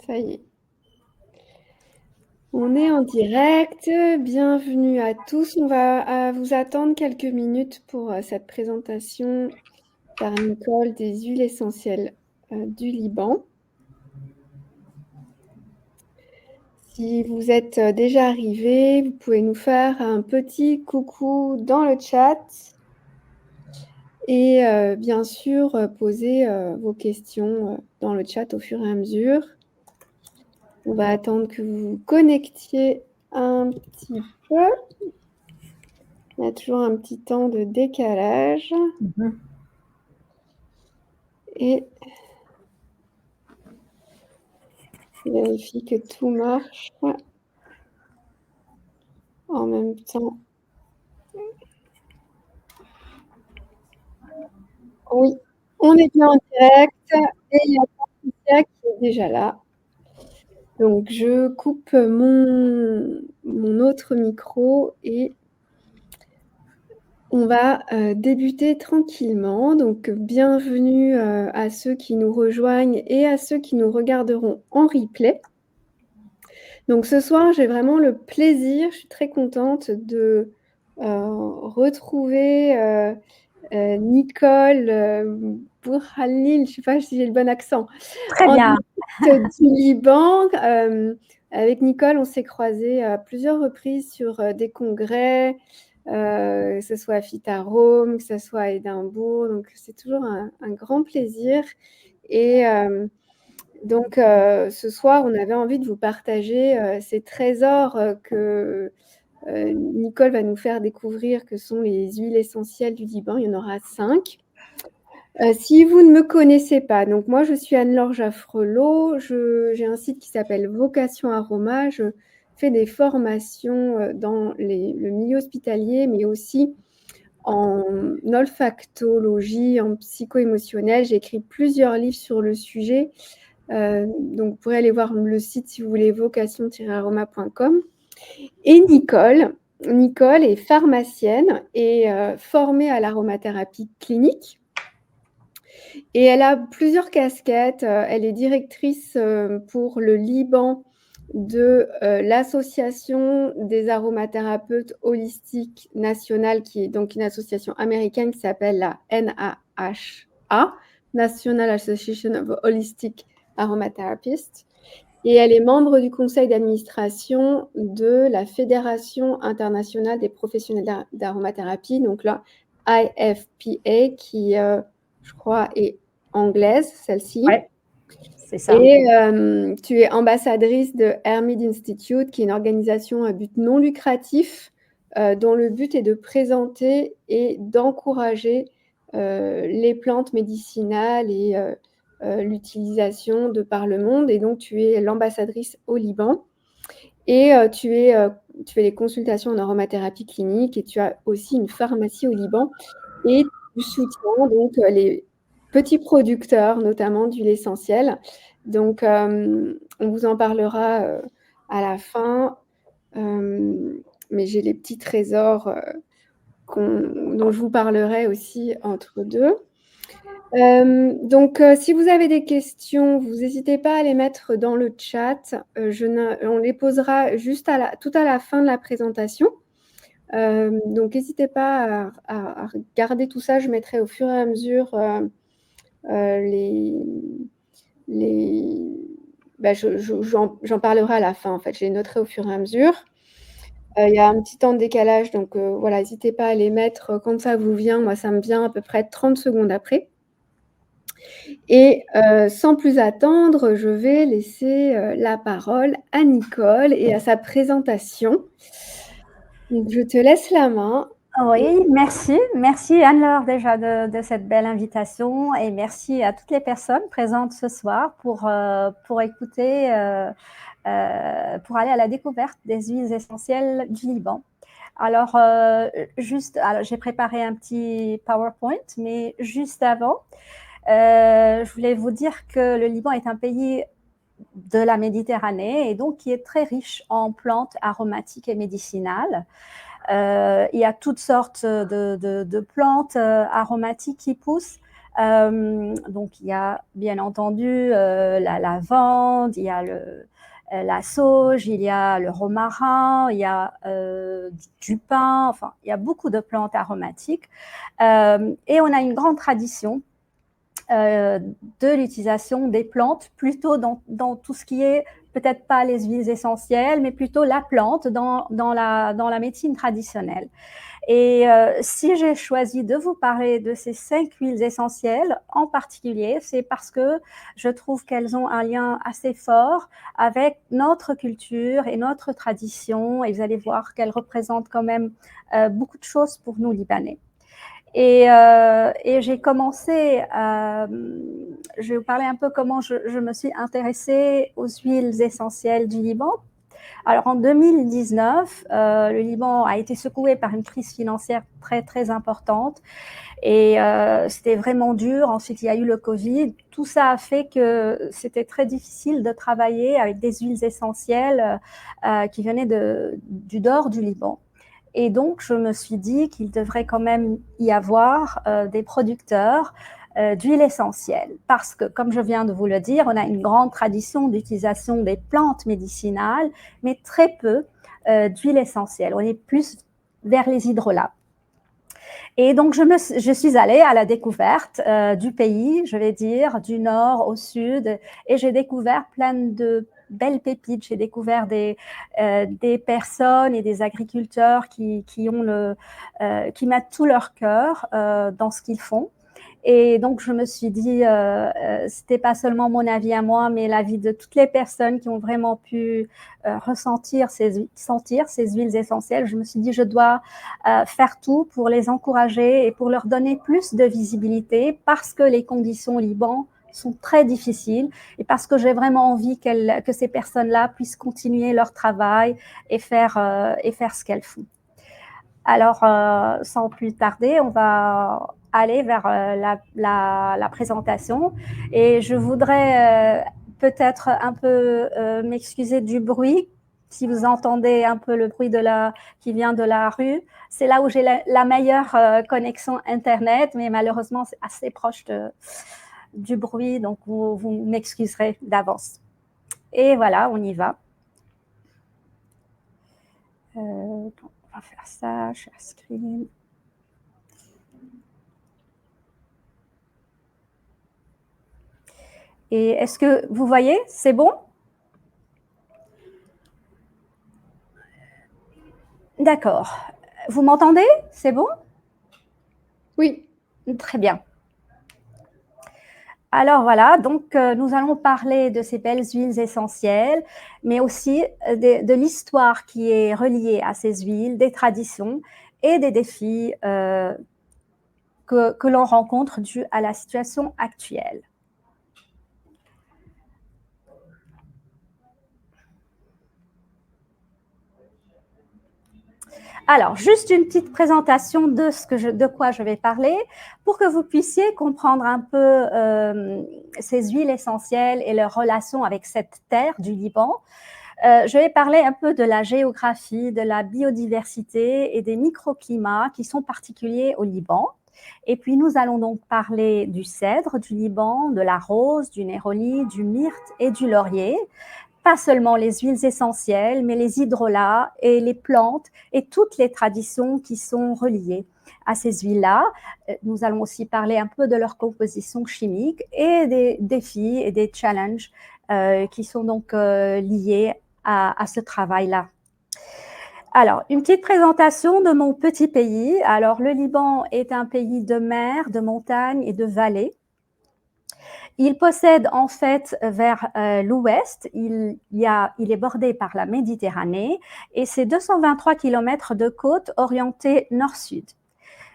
Ça y est. On est en direct. Bienvenue à tous. On va vous attendre quelques minutes pour cette présentation par Nicole des huiles essentielles du Liban. Si vous êtes déjà arrivé, vous pouvez nous faire un petit coucou dans le chat et bien sûr poser vos questions dans le chat au fur et à mesure. On va attendre que vous vous connectiez un petit peu. Il y a toujours un petit temps de décalage. Et je vérifie que tout marche en même temps. Oui, on est bien en direct et il y a Patricia qui est déjà là. Donc, je coupe mon autre micro et on va débuter tranquillement. Donc, bienvenue à ceux qui nous rejoignent et à ceux qui nous regarderont en replay. Donc, ce soir, j'ai vraiment le plaisir, je suis très contente de retrouver Nicole Bourhalil, je ne sais pas si j'ai le bon accent. Très bien. Du Liban. Avec Nicole, on s'est croisés à plusieurs reprises sur des congrès, que ce soit à FIT à Rome, que ce soit à Édimbourg. Donc, c'est toujours un grand plaisir. Et donc, ce soir, on avait envie de vous partager ces trésors que Nicole va nous faire découvrir, que sont les huiles essentielles du Liban. Il y en aura 5. Si vous ne me connaissez pas, donc moi je suis Anne-Laure Jaffrelot, j'ai un site qui s'appelle Vocation Aroma, je fais des formations dans le milieu hospitalier, mais aussi en olfactologie, en psycho-émotionnel. J'ai écrit plusieurs livres sur le sujet, donc vous pourrez aller voir le site si vous voulez, vocation-aroma.com. Et Nicole est pharmacienne et formée à l'aromathérapie clinique. Et elle a plusieurs casquettes. Elle est directrice pour le Liban de l'Association des aromathérapeutes holistiques nationale, qui est donc une association américaine qui s'appelle la NAHA, National Association of Holistic Aromatherapists. Et elle est membre du conseil d'administration de la Fédération internationale des professionnels d'aromathérapie, donc la IFPA, qui je crois, est anglaise, celle-ci. Ouais, c'est ça. Et tu es ambassadrice de Hermid Institute, qui est une organisation à but non lucratif, dont le but est de présenter et d'encourager les plantes médicinales et l'utilisation de par le monde. Et donc, tu es l'ambassadrice au Liban. Et tu fais les consultations en aromathérapie clinique et tu as aussi une pharmacie au Liban. Et tu soutiens donc les petits producteurs, notamment d'huile essentielle. Donc, on vous en parlera à la fin. Mais j'ai les petits trésors dont je vous parlerai aussi entre deux. Donc, si vous avez des questions, vous n'hésitez pas à les mettre dans le chat. On les posera juste tout à la fin de la présentation. Donc, n'hésitez pas à regarder tout ça. Je mettrai au fur et à mesure j'en parlerai à la fin, en fait. Je les noterai au fur et à mesure. Il y a un petit temps de décalage, donc voilà, n'hésitez pas à les mettre quand ça vous vient. Moi, ça me vient à peu près 30 secondes après. Et sans plus attendre, je vais laisser la parole à Nicole et à sa présentation. Donc, je te laisse la main. Oui, merci. Merci Anne-Laure déjà de cette belle invitation et merci à toutes les personnes présentes ce soir pour écouter, pour aller à la découverte des huiles essentielles du Liban. Alors, j'ai préparé un petit PowerPoint, mais juste avant, je voulais vous dire que le Liban est un pays de la Méditerranée et donc qui est très riche en plantes aromatiques et médicinales. Il y a toutes sortes de plantes aromatiques qui poussent Donc, il y a bien entendu la lavande, il y a la sauge, il y a le romarin, il y a du pin, enfin, il y a beaucoup de plantes aromatiques. Et on a une grande tradition de l'utilisation des plantes, plutôt dans tout ce qui est peut-être pas les huiles essentielles, mais plutôt la plante dans la médecine traditionnelle. Et si j'ai choisi de vous parler de ces 5 huiles essentielles en particulier, c'est parce que je trouve qu'elles ont un lien assez fort avec notre culture et notre tradition, et vous allez voir qu'elles représentent quand même beaucoup de choses pour nous Libanais. Et j'ai commencé, je vais vous parler un peu comment je me suis intéressée aux huiles essentielles du Liban. Alors en 2019, le Liban a été secoué par une crise financière très très importante et c'était vraiment dur. Ensuite, il y a eu le Covid. Tout ça a fait que c'était très difficile de travailler avec des huiles essentielles qui venaient du nord du Liban. Et donc, je me suis dit qu'il devrait quand même y avoir des producteurs d'huile essentielle. Parce que, comme je viens de vous le dire, on a une grande tradition d'utilisation des plantes médicinales, mais très peu d'huile essentielle. On est plus vers les hydrolats. Et donc, je suis allée à la découverte du pays, je vais dire, du nord au sud, et j'ai découvert plein de belles pépites. J'ai découvert des personnes et des agriculteurs qui mettent tout leur cœur dans ce qu'ils font. Et donc, je me suis dit, c'était pas seulement mon avis à moi, mais l'avis de toutes les personnes qui ont vraiment pu sentir ces huiles essentielles. Je me suis dit, je dois faire tout pour les encourager et pour leur donner plus de visibilité parce que les conditions au Liban sont très difficiles et parce que j'ai vraiment envie que ces personnes-là puissent continuer leur travail et faire ce qu'elles font. Alors, sans plus tarder, on va aller vers la présentation. Et je voudrais peut-être un peu m'excuser du bruit. Si vous entendez un peu le bruit qui vient de la rue, c'est là où j'ai la meilleure connexion Internet, mais malheureusement, c'est assez proche du bruit, donc vous m'excuserez d'avance. Et voilà, on y va. On va faire ça, share screen. Et est-ce que vous voyez, c'est bon? D'accord. Vous m'entendez? C'est bon? Oui. Très bien. Alors voilà, donc nous allons parler de ces belles huiles essentielles, mais aussi de l'histoire qui est reliée à ces huiles, des traditions et des défis que l'on rencontre dû à la situation actuelle. Alors, juste une petite présentation de quoi je vais parler pour que vous puissiez comprendre un peu ces huiles essentielles et leur relation avec cette terre du Liban. Je vais parler un peu de la géographie, de la biodiversité et des microclimats qui sont particuliers au Liban. Et puis, nous allons donc parler du cèdre du Liban, de la rose, du néroli, du myrte et du laurier. Pas seulement les huiles essentielles, mais les hydrolats et les plantes et toutes les traditions qui sont reliées à ces huiles-là. Nous allons aussi parler un peu de leur composition chimique et des défis et des challenges qui sont donc liés à ce travail-là. Alors, une petite présentation de mon petit pays. Alors, le Liban est un pays de mer, de montagne et de vallées. Il possède en fait vers l'ouest, il est bordé par la Méditerranée et c'est 223 km de côte orientée nord-sud.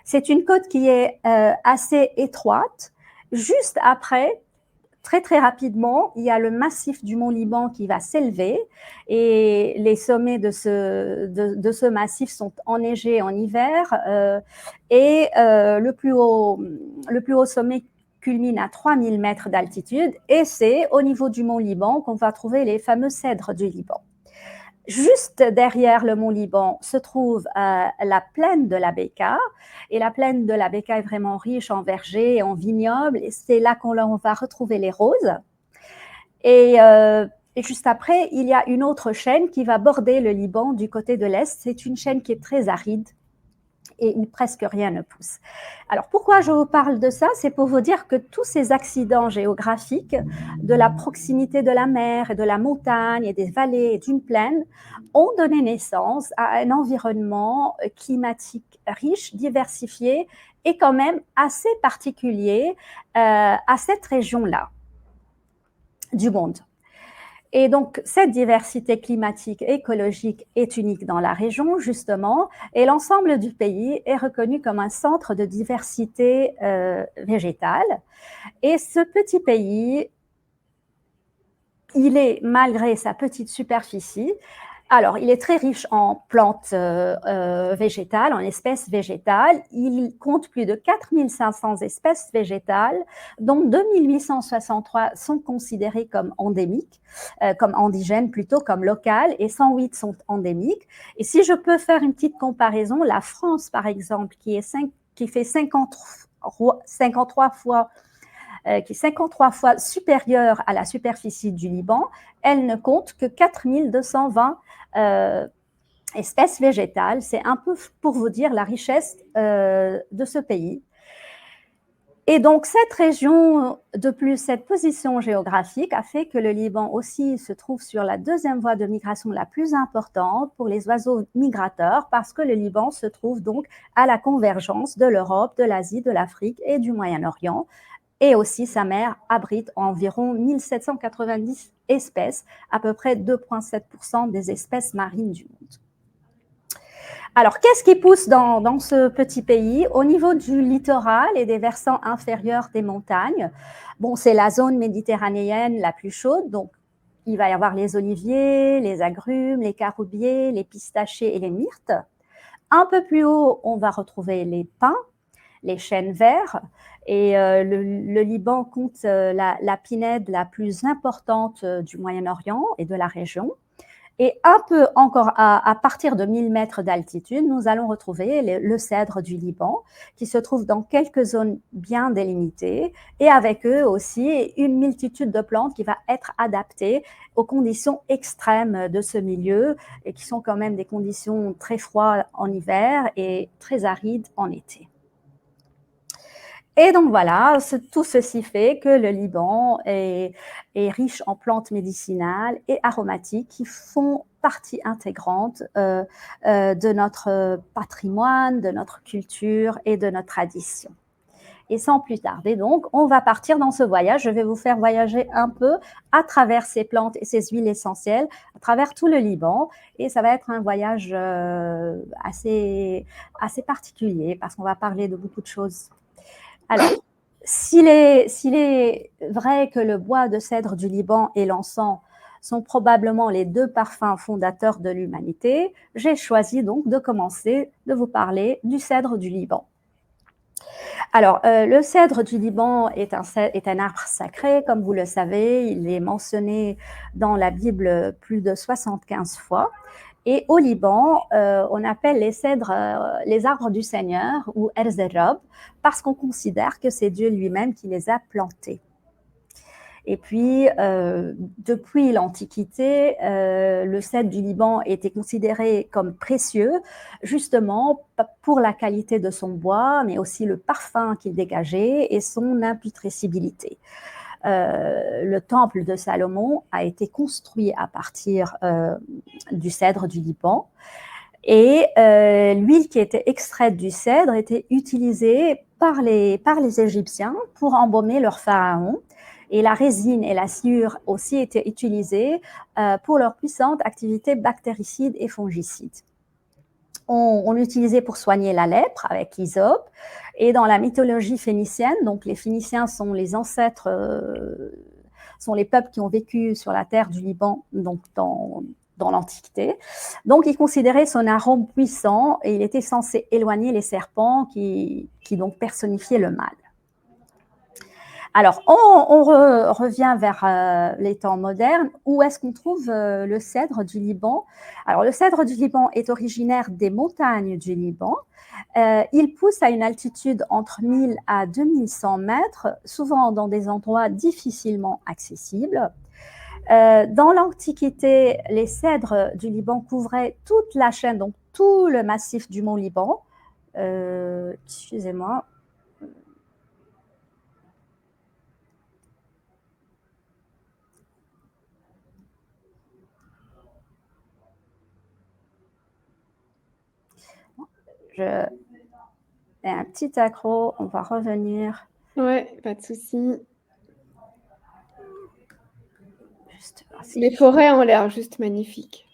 C'est une côte qui est assez étroite. Juste après, très très rapidement, il y a le massif du Mont Liban qui va s'élever et les sommets de ce massif sont enneigés en hiver et le plus haut sommet culmine à 3000 mètres d'altitude et c'est au niveau du Mont Liban qu'on va trouver les fameux cèdres du Liban. Juste derrière le mont Liban se trouve la plaine de la Bekaa. Et la plaine de la Bekaa est vraiment riche en vergers et en vignobles. Et c'est là qu'on va retrouver les roses. Et juste après, il y a une autre chaîne qui va border le Liban du côté de l'Est. C'est une chaîne qui est très aride et où presque rien ne pousse. Alors pourquoi je vous parle de ça? C'est pour vous dire que tous ces accidents géographiques de la proximité de la mer et de la montagne et des vallées et d'une plaine ont donné naissance à un environnement climatique riche, diversifié et quand même assez particulier à cette région-là du monde. Et donc, cette diversité climatique et écologique est unique dans la région, justement, et l'ensemble du pays est reconnu comme un centre de diversité végétale. Et ce petit pays, il est, malgré sa petite superficie, alors, il est très riche en plantes végétales, en espèces végétales. Il compte plus de 4500 espèces végétales, dont 2863 sont considérées comme endémiques, comme indigènes plutôt, comme locales, et 108 sont endémiques. Et si je peux faire une petite comparaison, la France, par exemple, qui fait 53 fois qui est 53 fois supérieure à la superficie du Liban, elle ne compte que 4220 espèces végétales. C'est un peu pour vous dire la richesse de ce pays. Et donc, cette région, de plus, cette position géographique a fait que le Liban aussi se trouve sur la deuxième voie de migration la plus importante pour les oiseaux migrateurs, parce que le Liban se trouve donc à la convergence de l'Europe, de l'Asie, de l'Afrique et du Moyen-Orient. Et aussi, sa mer abrite environ 1790 espèces, à peu près 2,7% des espèces marines du monde. Alors, qu'est-ce qui pousse dans ce petit pays? Au niveau du littoral et des versants inférieurs des montagnes, bon, c'est la zone méditerranéenne la plus chaude, donc il va y avoir les oliviers, les agrumes, les caroubiers, les pistachés et les myrtes. Un peu plus haut, on va retrouver les pins, les chênes verts, et le Liban compte la pinède la plus importante du Moyen-Orient et de la région. Et un peu encore à partir de 1000 mètres d'altitude, nous allons retrouver le cèdre du Liban, qui se trouve dans quelques zones bien délimitées, et avec eux aussi une multitude de plantes qui va être adaptée aux conditions extrêmes de ce milieu, et qui sont quand même des conditions très froides en hiver et très arides en été. Et donc voilà, tout ceci fait que le Liban est riche en plantes médicinales et aromatiques qui font partie intégrante de notre patrimoine, de notre culture et de notre tradition. Et sans plus tarder, donc, on va partir dans ce voyage. Je vais vous faire voyager un peu à travers ces plantes et ces huiles essentielles, à travers tout le Liban. Et ça va être un voyage assez particulier parce qu'on va parler de beaucoup de choses. Alors, s'il est vrai que le bois de cèdre du Liban et l'encens sont probablement les deux parfums fondateurs de l'humanité, j'ai choisi donc de commencer de vous parler du cèdre du Liban. Alors, le cèdre du Liban est un arbre sacré, comme vous le savez, il est mentionné dans la Bible plus de 75 fois. Et au Liban, on appelle les cèdres les arbres du Seigneur ou Erz el-Rab parce qu'on considère que c'est Dieu lui-même qui les a plantés. Et puis, depuis l'Antiquité, le cèdre du Liban était considéré comme précieux, justement pour la qualité de son bois, mais aussi le parfum qu'il dégageait et son imputrescibilité. Le temple de Salomon a été construit à partir du cèdre du Liban. Et l'huile qui était extraite du cèdre était utilisée par les Égyptiens pour embaumer leurs pharaons. Et la résine et la sciure aussi étaient utilisées pour leur puissante activité bactéricide et fongicide. On l'utilisait pour soigner la lèpre avec l'hysope. Et dans la mythologie phénicienne, donc les Phéniciens sont les ancêtres, sont les peuples qui ont vécu sur la terre du Liban, donc dans l'Antiquité. Donc, il considérait son arôme puissant et il était censé éloigner les serpents qui donc personnifiaient le mal. Alors, on revient vers les temps modernes. Où est-ce qu'on trouve le cèdre du Liban? Alors, le cèdre du Liban est originaire des montagnes du Liban. Il pousse à une altitude entre 1000 à 2100 mètres, souvent dans des endroits difficilement accessibles. Dans l'Antiquité, les cèdres du Liban couvraient toute la chaîne, donc tout le massif du mont Liban. Excusez-moi. Je et un petit accro, on va revenir. Ouais, pas de souci. Juste, Les forêts ont l'air juste magnifiques.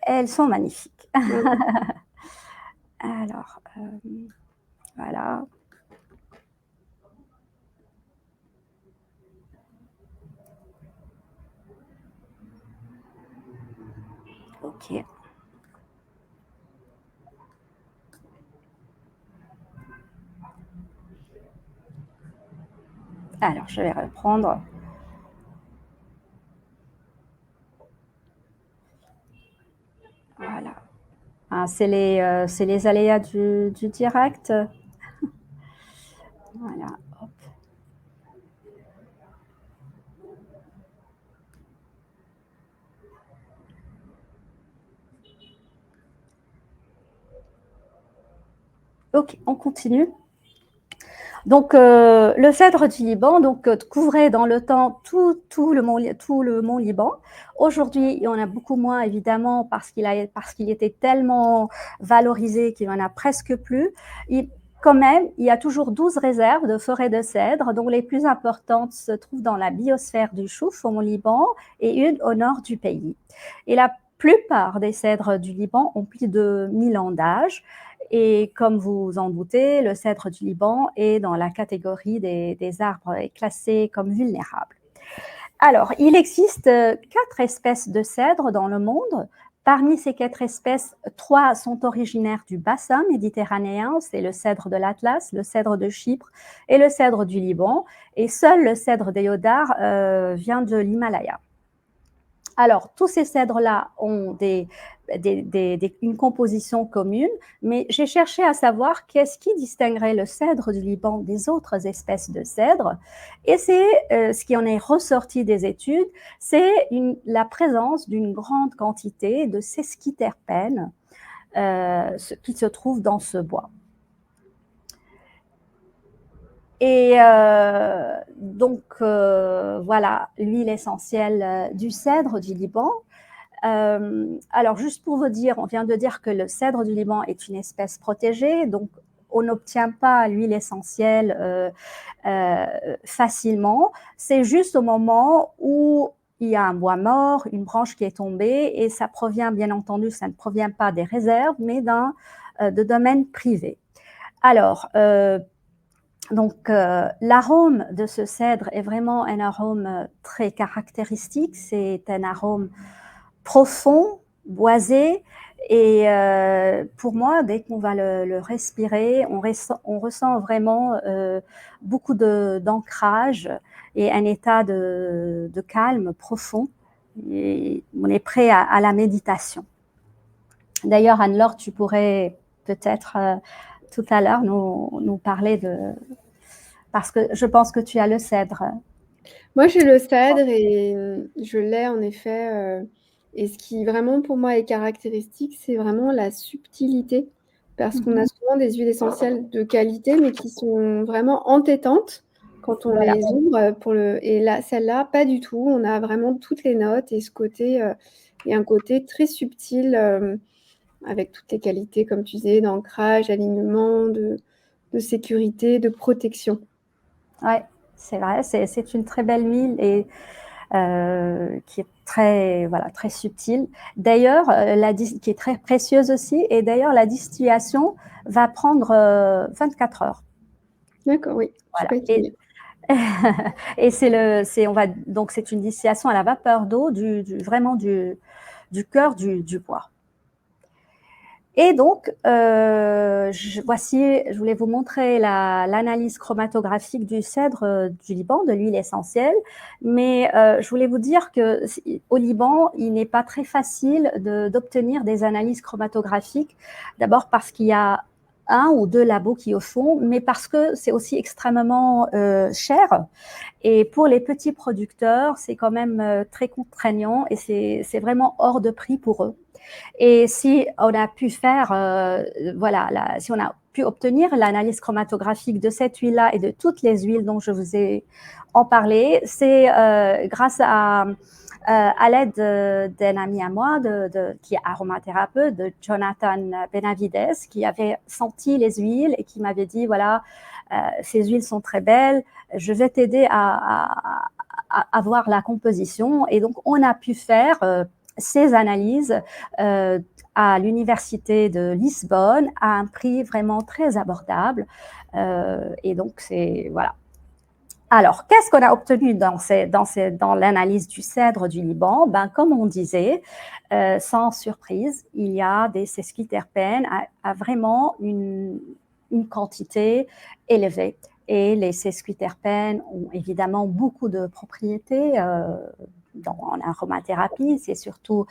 elles sont magnifiques. Ouais. Alors, voilà. Ok. Alors, je vais reprendre. Voilà. Ah, c'est les aléas du direct. Voilà. Hop. Ok, on continue. Donc, le cèdre du Liban couvrait dans le temps tout le mont Liban. Aujourd'hui, il y en a beaucoup moins, évidemment, parce qu'il était tellement valorisé qu'il n'y en a presque plus. Quand même, il y a toujours 12 réserves de forêts de cèdre, dont les plus importantes se trouvent dans la biosphère du Chouf, au mont Liban, et une au nord du pays. Et la plupart des cèdres du Liban ont plus de 1000 ans d'âge. Et comme vous en doutez, le cèdre du Liban est dans la catégorie des arbres classés comme vulnérables. Alors, il existe 4 espèces de cèdres dans le monde. Parmi ces 4 espèces, 3 sont originaires du bassin méditerranéen, c'est le cèdre de l'Atlas, le cèdre de Chypre et le cèdre du Liban. Et seul le cèdre d'Éodar vient de l'Himalaya. Alors, tous ces cèdres-là ont une composition commune, mais j'ai cherché à savoir qu'est-ce qui distinguerait le cèdre du Liban des autres espèces de cèdres. Et c'est ce qui en est ressorti des études, c'est la présence d'une grande quantité de sesquiterpènes qui se trouvent dans ce bois. Et voilà l'huile essentielle du cèdre du Liban. Alors, juste pour vous dire, on vient de dire que le cèdre du Liban est une espèce protégée, donc on n'obtient pas l'huile essentielle facilement. C'est juste au moment où il y a un bois mort, une branche qui est tombée, et ça provient, bien entendu, ça ne provient pas des réserves, mais de domaine privé. Alors, l'arôme de ce cèdre est vraiment un arôme très caractéristique. C'est un arôme profond, boisé, et pour moi, dès qu'on va le respirer, on ressent vraiment beaucoup d'ancrage et un état de calme profond. Et on est prêt à la méditation. D'ailleurs, Anne-Laure, tu pourrais peut-être tout à l'heure nous parler parce que je pense que tu as le cèdre. Moi, j'ai le cèdre et je l'ai en effet. Et ce qui vraiment pour moi est caractéristique, c'est vraiment la subtilité. Parce qu'on a souvent des huiles essentielles de qualité, mais qui sont vraiment entêtantes quand on Voilà. les ouvre. Et là, celle-là, pas du tout. On a vraiment toutes les notes et ce côté, et un côté très subtil avec toutes les qualités, comme tu disais, d'ancrage, d'alignement, de sécurité, de protection. Oui, c'est vrai, c'est une très belle huile et qui est très subtile. D'ailleurs, qui est très précieuse aussi. Et d'ailleurs, la distillation va prendre 24 heures. D'accord, oui. Voilà. Et c'est une distillation à la vapeur d'eau vraiment du cœur du bois. Et donc, je voulais vous montrer l'analyse chromatographique du cèdre du Liban, de l'huile essentielle. Mais je voulais vous dire qu'au Liban, il n'est pas très facile d'obtenir des analyses chromatographiques. D'abord parce qu'il y a un ou deux labos qui le font, mais parce que c'est aussi extrêmement cher. Et pour les petits producteurs, c'est quand même très contraignant et c'est vraiment hors de prix pour eux. Et si on a pu faire, si on a pu obtenir l'analyse chromatographique de cette huile-là et de toutes les huiles dont je vous ai en parlé, c'est grâce à l'aide d'un ami à moi qui est aromathérapeute, de Jonathan Benavides, qui avait senti les huiles et qui m'avait dit, voilà, ces huiles sont très belles, je vais t'aider à voir la composition. Et donc, on a pu faire ces analyses à l'université de Lisbonne à un prix vraiment très abordable. Et donc, c'est voilà. Alors, qu'est-ce qu'on a obtenu dans l'analyse du cèdre du Liban? Ben, comme on disait, sans surprise, il y a des sesquiterpènes à vraiment une quantité élevée. Et les sesquiterpènes ont évidemment beaucoup de propriétés en aromathérapie. C'est surtout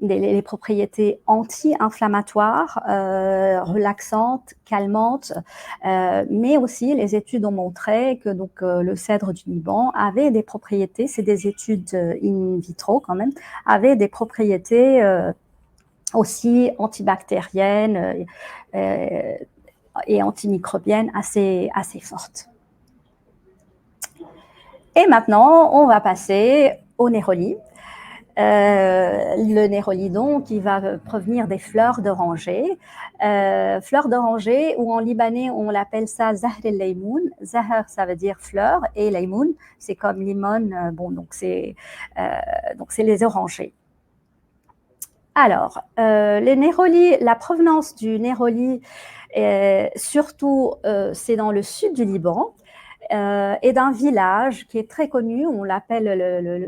les propriétés anti-inflammatoires, relaxantes, calmantes, mais aussi les études ont montré que donc, le cèdre du Liban avait des propriétés, c'est des études in vitro quand même, avait des propriétés aussi antibactériennes et antimicrobiennes assez fortes. Et maintenant, on va passer au néroli. Le néroli, donc, qui va provenir des fleurs d'oranger. Fleurs d'oranger, ou en libanais, on l'appelle ça zahr el-laymoun. Zahr, ça veut dire fleur, et laymoun, c'est comme limon. Bon, donc c'est les orangers. Alors, les nérolis, la provenance du néroli, surtout, c'est dans le sud du Liban. Et d'un village qui est très connu, on l'appelle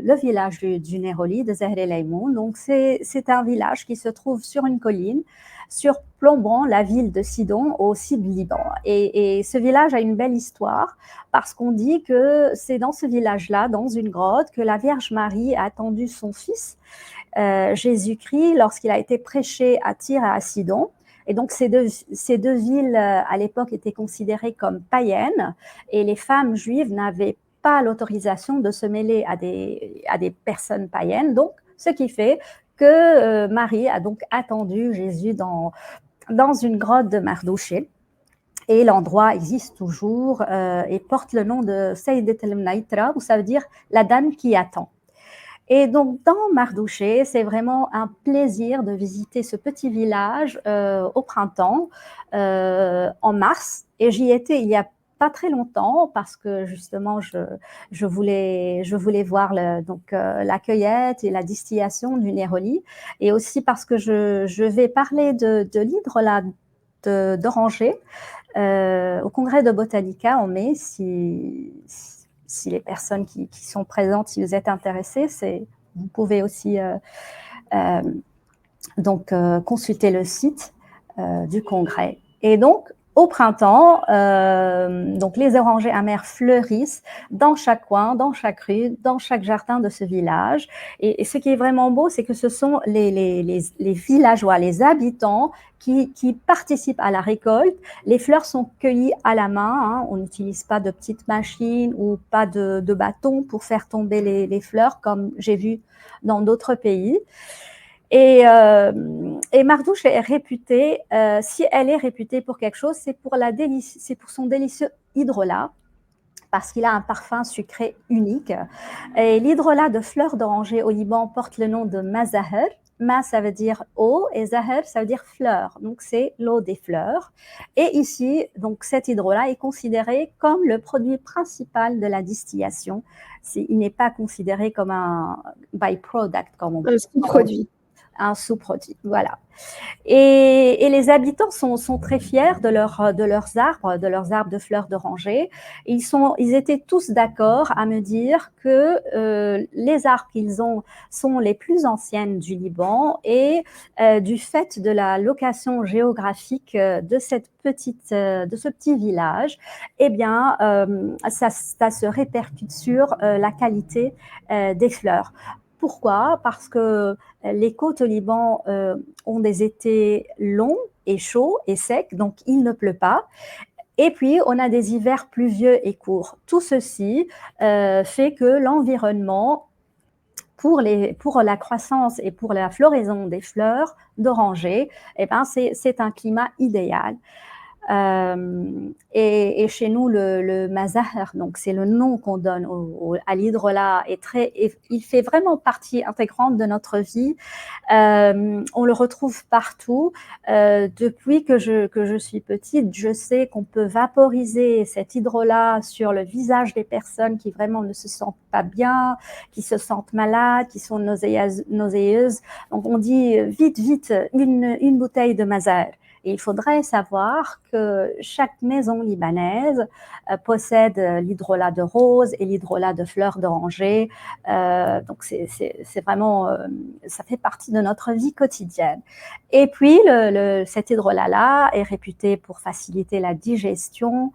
le village du Néroli, de Zahr el-Laymoun. Donc c'est un village qui se trouve sur une colline, surplombant la ville de Sidon au sud du Liban. Et ce village a une belle histoire parce qu'on dit que c'est dans ce village-là, dans une grotte, que la Vierge Marie a attendu son fils Jésus-Christ lorsqu'il a été prêché à Tyr et à Sidon. Et donc, ces deux villes, à l'époque, étaient considérées comme païennes et les femmes juives n'avaient pas l'autorisation de se mêler à des personnes païennes. Donc, ce qui fait que Marie a donc attendu Jésus dans une grotte de Mardouché. Et l'endroit existe toujours et porte le nom de Sayyidat el-Mnaitra, où ça veut dire la dame qui attend. Et donc, dans Mardouché, c'est vraiment un plaisir de visiter ce petit village au printemps, en mars. Et j'y étais il n'y a pas très longtemps parce que justement, je voulais voir la cueillette et la distillation du néroli. Et aussi parce que je vais parler de l'hydrolat d'oranger au congrès de Botanica en mai, si les personnes qui sont présentes, si vous êtes intéressés, vous pouvez aussi consulter le site du congrès. Et donc, au printemps, donc les orangers amers fleurissent dans chaque coin, dans chaque rue, dans chaque jardin de ce village. Et ce qui est vraiment beau, c'est que ce sont les villageois, les habitants qui participent à la récolte. Les fleurs sont cueillies à la main, hein. On n'utilise pas de petites machines ou pas de bâton pour faire tomber les fleurs, comme j'ai vu dans d'autres pays. Et Mardouche est réputée, si elle est réputée pour quelque chose, c'est pour son délicieux hydrolat, parce qu'il a un parfum sucré unique. Et l'hydrolat de fleurs d'oranger au Liban porte le nom de mazahar. Ma, ça veut dire eau, et zahar, ça veut dire fleur. Donc, c'est l'eau des fleurs. Et ici, donc, cet hydrolat est considéré comme le produit principal de la distillation. Il n'est pas considéré comme un byproduct, comme on dit. Un sous-produit. un sous-produit, voilà. Et les habitants sont très fiers de leurs arbres de fleurs d'oranger. Ils étaient tous d'accord à me dire que les arbres qu'ils ont sont les plus anciennes du Liban et du fait de la location géographique de ce petit village, eh bien, ça se répercute sur la qualité des fleurs. Pourquoi? Parce que les côtes au Liban ont des étés longs et chauds et secs, donc il ne pleut pas. Et puis, on a des hivers pluvieux et courts. Tout ceci fait que l'environnement, pour la croissance et pour la floraison des fleurs d'oranger, eh ben, c'est un climat idéal. Et chez nous, le mazahar, donc c'est le nom qu'on donne à l'hydrolat, il fait vraiment partie intégrante de notre vie. On le retrouve partout. Depuis que je suis petite, je sais qu'on peut vaporiser cet hydrolat sur le visage des personnes qui vraiment ne se sentent pas bien, qui se sentent malades, qui sont nauséeuses. Donc on dit vite, vite, une bouteille de mazahar. Et il faudrait savoir que chaque maison libanaise possède l'hydrolat de rose et l'hydrolat de fleurs d'oranger. Donc c'est vraiment, ça fait partie de notre vie quotidienne. Et puis cet hydrolat-là est réputé pour faciliter la digestion.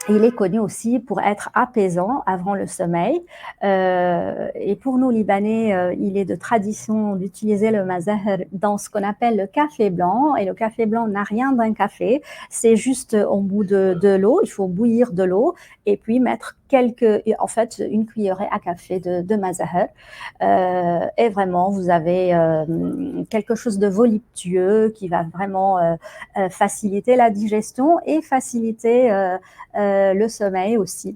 Il est connu aussi pour être apaisant avant le sommeil. Et pour nous, Libanais, il est de tradition d'utiliser le mazahar dans ce qu'on appelle le café blanc. Et le café blanc n'a rien d'un café. C'est juste au bout de l'eau. Il faut bouillir de l'eau et puis mettre une cuillerée à café de mazahar. Et vraiment, vous avez quelque chose de voluptueux qui va vraiment faciliter la digestion et faciliter le sommeil aussi.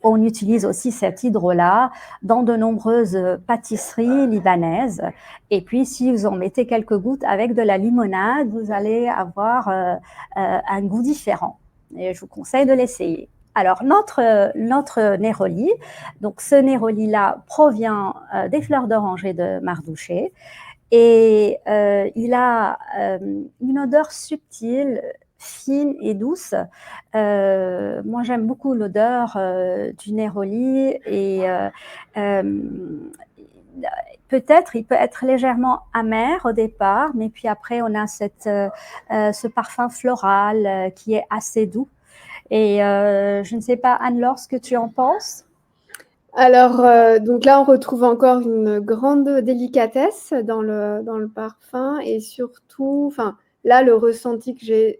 On utilise aussi cet hydrolat dans de nombreuses pâtisseries libanaises. Et puis, si vous en mettez quelques gouttes avec de la limonade, vous allez avoir un goût différent. Et je vous conseille de l'essayer. Alors, notre néroli, donc ce néroli-là provient des fleurs d'oranger de Mardouché. Et il a une odeur subtile, fine et douce. Moi, j'aime beaucoup l'odeur du néroli et peut-être il peut être légèrement amer au départ, mais puis après on a ce parfum floral qui est assez doux. Et je ne sais pas, Anne-Laure, ce que tu en penses? Alors, donc là, on retrouve encore une grande délicatesse dans le parfum et surtout, enfin, là, le ressenti que j'ai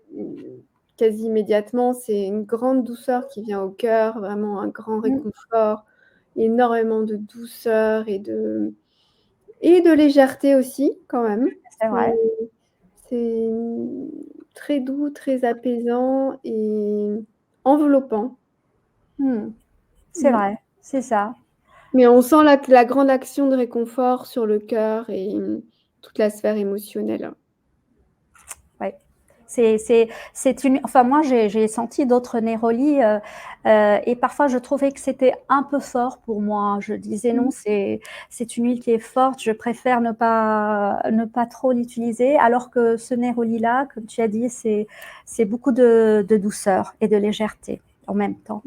quasi immédiatement, c'est une grande douceur qui vient au cœur, vraiment un grand réconfort, énormément de douceur et de légèreté aussi, quand même. C'est vrai. C'est très doux, très apaisant et enveloppant. C'est vrai, c'est ça. Mais on sent la grande action de réconfort sur le cœur et toute la sphère émotionnelle. Oui. Enfin, moi, j'ai senti d'autres nérolis et parfois je trouvais que c'était un peu fort pour moi. Je disais non, c'est une huile qui est forte, je préfère ne pas trop l'utiliser, alors que ce néroli-là, comme tu as dit, c'est beaucoup de douceur et de légèreté en même temps.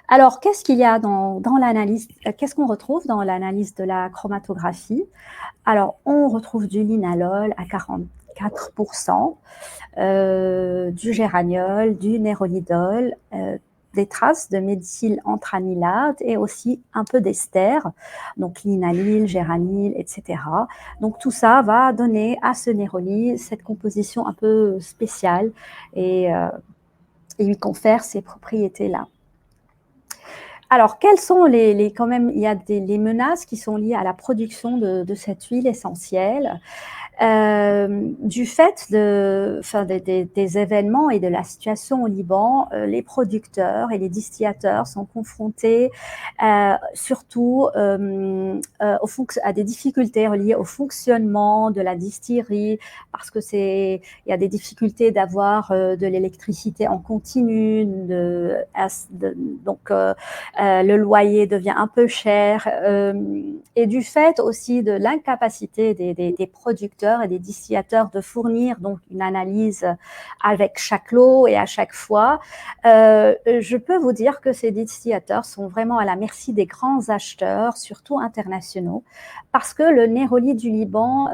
Alors, qu'est-ce qu'il y a dans l'analyse? Qu'est-ce qu'on retrouve dans l'analyse de la chromatographie? Alors, on retrouve du linalol à 44%, du géraniol, du nérolidol, des traces de méthylantranilate et aussi un peu d'ester, donc linalil, géranil, etc. Donc tout ça va donner à ce néroli cette composition un peu spéciale et lui confère ces propriétés-là. Alors, quelles sont quand même, il y a les menaces qui sont liées à la production de cette huile essentielle. Du fait des événements et de la situation au Liban, les producteurs et les distillateurs sont confrontés surtout à des difficultés reliées au fonctionnement de la distillerie, parce que il y a des difficultés d'avoir de l'électricité en continu, donc le loyer devient un peu cher, et du fait aussi de l'incapacité des producteurs et des distillateurs de fournir donc une analyse avec chaque lot et à chaque fois, je peux vous dire que ces distillateurs sont vraiment à la merci des grands acheteurs, surtout internationaux, parce que le Néroli du Liban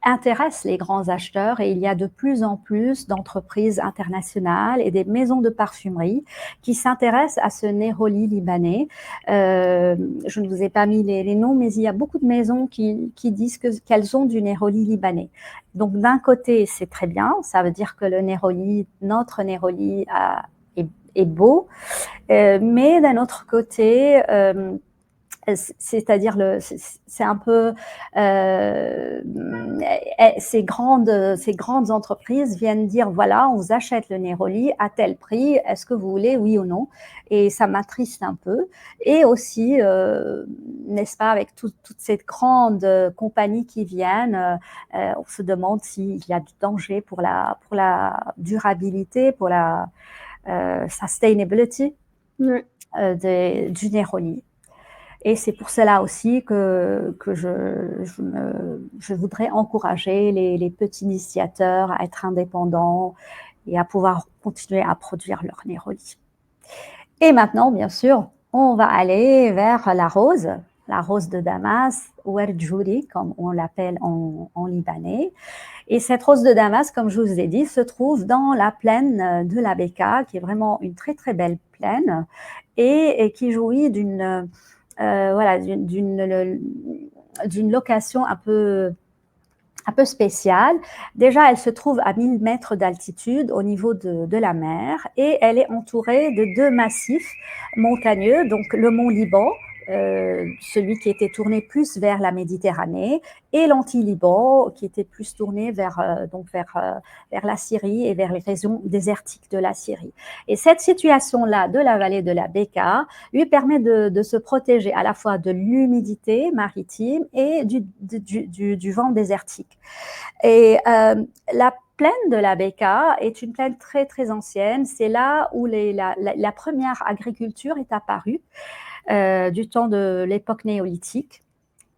intéresse les grands acheteurs et il y a de plus en plus d'entreprises internationales et des maisons de parfumerie qui s'intéressent à ce Néroli libanais. Je ne vous ai pas mis les noms, mais il y a beaucoup de maisons qui disent qu'elles ont du Néroli libanais. Donc d'un côté, c'est très bien, ça veut dire que notre Néroli est beau, mais d'un autre côté, c'est-à-dire c'est un peu ces grandes entreprises viennent dire voilà, on vous achète le Néroli à tel prix, est-ce que vous voulez, oui ou non? Et ça m'attriste un peu. Et aussi, n'est-ce pas, avec toutes ces grandes compagnies qui viennent, on se demande s'il y a du danger pour la durabilité, pour la sustainability du Néroli. Et c'est pour cela aussi que je voudrais encourager les petits initiateurs à être indépendants et à pouvoir continuer à produire leur Néroli. Et maintenant, bien sûr, on va aller vers la rose de Damas, ou Erjouri, comme on l'appelle en libanais. Et cette rose de Damas, comme je vous ai dit, se trouve dans la plaine de la Bekaa, qui est vraiment une très très belle plaine et qui jouit d'une location un peu spéciale. Déjà, elle se trouve à 1000 mètres d'altitude au niveau de la mer et elle est entourée de 2 massifs montagneux, donc le mont Liban, celui qui était tourné plus vers la Méditerranée, et l'Anti-Liban, qui était plus tourné vers la Syrie et vers les régions désertiques de la Syrie. Et cette situation-là de la vallée de la Bekaa lui permet de se protéger à la fois de l'humidité maritime et du vent désertique. Et la plaine de la Bekaa est une plaine très très ancienne. C'est là où la première agriculture est apparue, du temps de l'époque néolithique.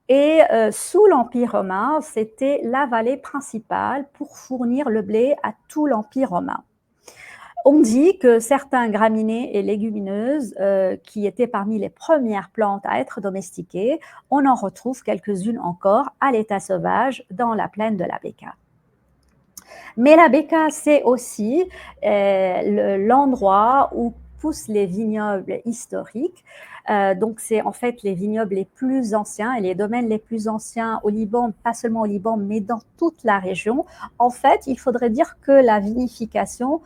Et sous l'Empire romain, c'était la vallée principale pour fournir le blé à tout l'Empire romain. On dit que certains graminées et légumineuses qui étaient parmi les premières plantes à être domestiquées, on en retrouve quelques-unes encore à l'état sauvage dans la plaine de la Bekaa. Mais la Bekaa, c'est aussi l'endroit où poussent les vignobles historiques. Donc, c'est en fait les vignobles les plus anciens et les domaines les plus anciens au Liban, pas seulement au Liban, mais dans toute la région. En fait, il faudrait dire que la vinification,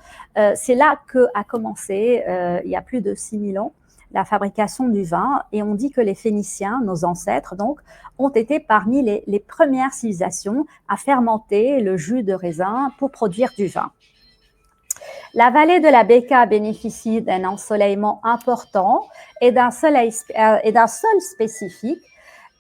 c'est là qu'a commencé, il y a plus de 6000 ans, la fabrication du vin. Et on dit que les Phéniciens, nos ancêtres, donc, ont été parmi les premières civilisations à fermenter le jus de raisin pour produire du vin. La vallée de la Bekaa bénéficie d'un ensoleillement important et d'un sol spécifique.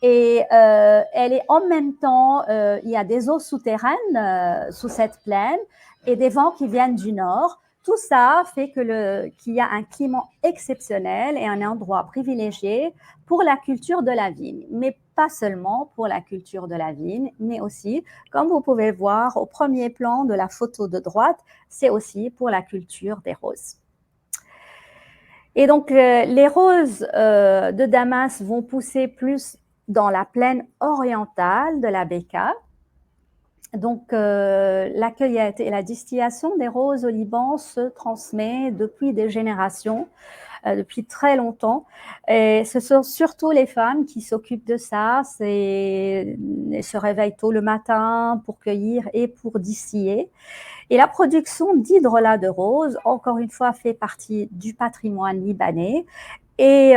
Et elle est en même temps, il y a des eaux souterraines sous cette plaine et des vents qui viennent du nord. Tout ça fait qu'il y a un climat exceptionnel et un endroit privilégié pour la culture de la vigne, mais pas seulement pour la culture de la vigne, mais aussi, comme vous pouvez voir au premier plan de la photo de droite, c'est aussi pour la culture des roses. Et donc, les roses de Damas vont pousser plus dans la plaine orientale de la Bekaa. Donc, la cueillette et la distillation des roses au Liban se transmet depuis des générations, depuis très longtemps. Et ce sont surtout les femmes qui s'occupent de ça. Elles se réveillent tôt le matin pour cueillir et pour distiller. Et la production d'hydrolat de rose, encore une fois, fait partie du patrimoine libanais. Et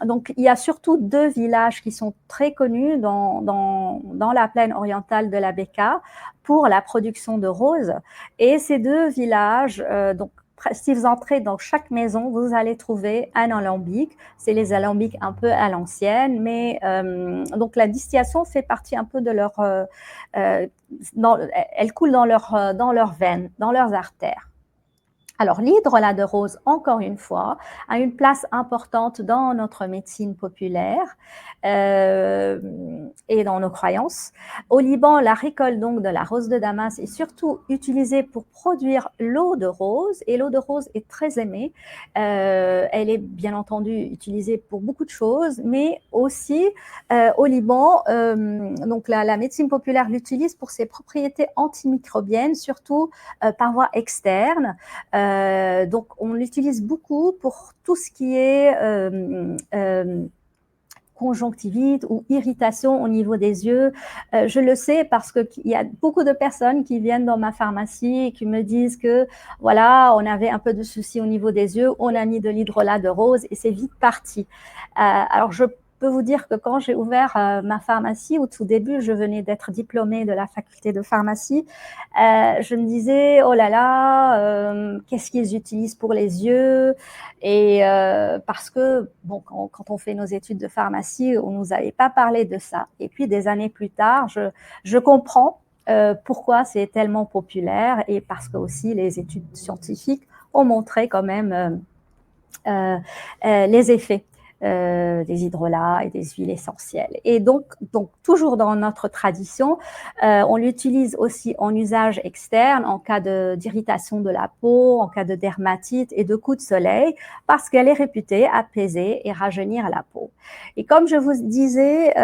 donc, il y a surtout 2 villages qui sont très connus dans la plaine orientale de la Bekaa pour la production de roses. Et ces 2 villages, donc, si vous entrez dans chaque maison, vous allez trouver un alambic. C'est les alambics un peu à l'ancienne, mais donc la distillation fait partie un peu de leur... elle coule dans leurs veines, dans leurs artères. Alors, l'hydrolat de rose, encore une fois, a une place importante dans notre médecine populaire et dans nos croyances. Au Liban, la récolte donc de la rose de Damas est surtout utilisée pour produire l'eau de rose, et l'eau de rose est très aimée. Elle est bien entendu utilisée pour beaucoup de choses, mais aussi au Liban, donc la médecine populaire l'utilise pour ses propriétés antimicrobiennes, surtout par voie externe. Donc, on l'utilise beaucoup pour tout ce qui est conjonctivite ou irritation au niveau des yeux. Je le sais parce qu'il y a beaucoup de personnes qui viennent dans ma pharmacie et qui me disent que voilà, on avait un peu de soucis au niveau des yeux, on a mis de l'hydrolat de rose et c'est vite parti. Alors, je peux vous dire que quand j'ai ouvert ma pharmacie, au tout début, je venais d'être diplômée de la faculté de pharmacie, je me disais, oh là là, qu'est-ce qu'ils utilisent pour les yeux? Et parce que, bon, quand on fait nos études de pharmacie, on ne nous avait pas parlé de ça. Et puis, des années plus tard, je comprends pourquoi c'est tellement populaire et parce que aussi les études scientifiques ont montré quand même les effets des hydrolats et des huiles essentielles. Et donc toujours dans notre tradition, on l'utilise aussi en usage externe en cas d'irritation de la peau, en cas de dermatite et de coups de soleil, parce qu'elle est réputée apaiser et rajeunir la peau. Et comme je vous disais,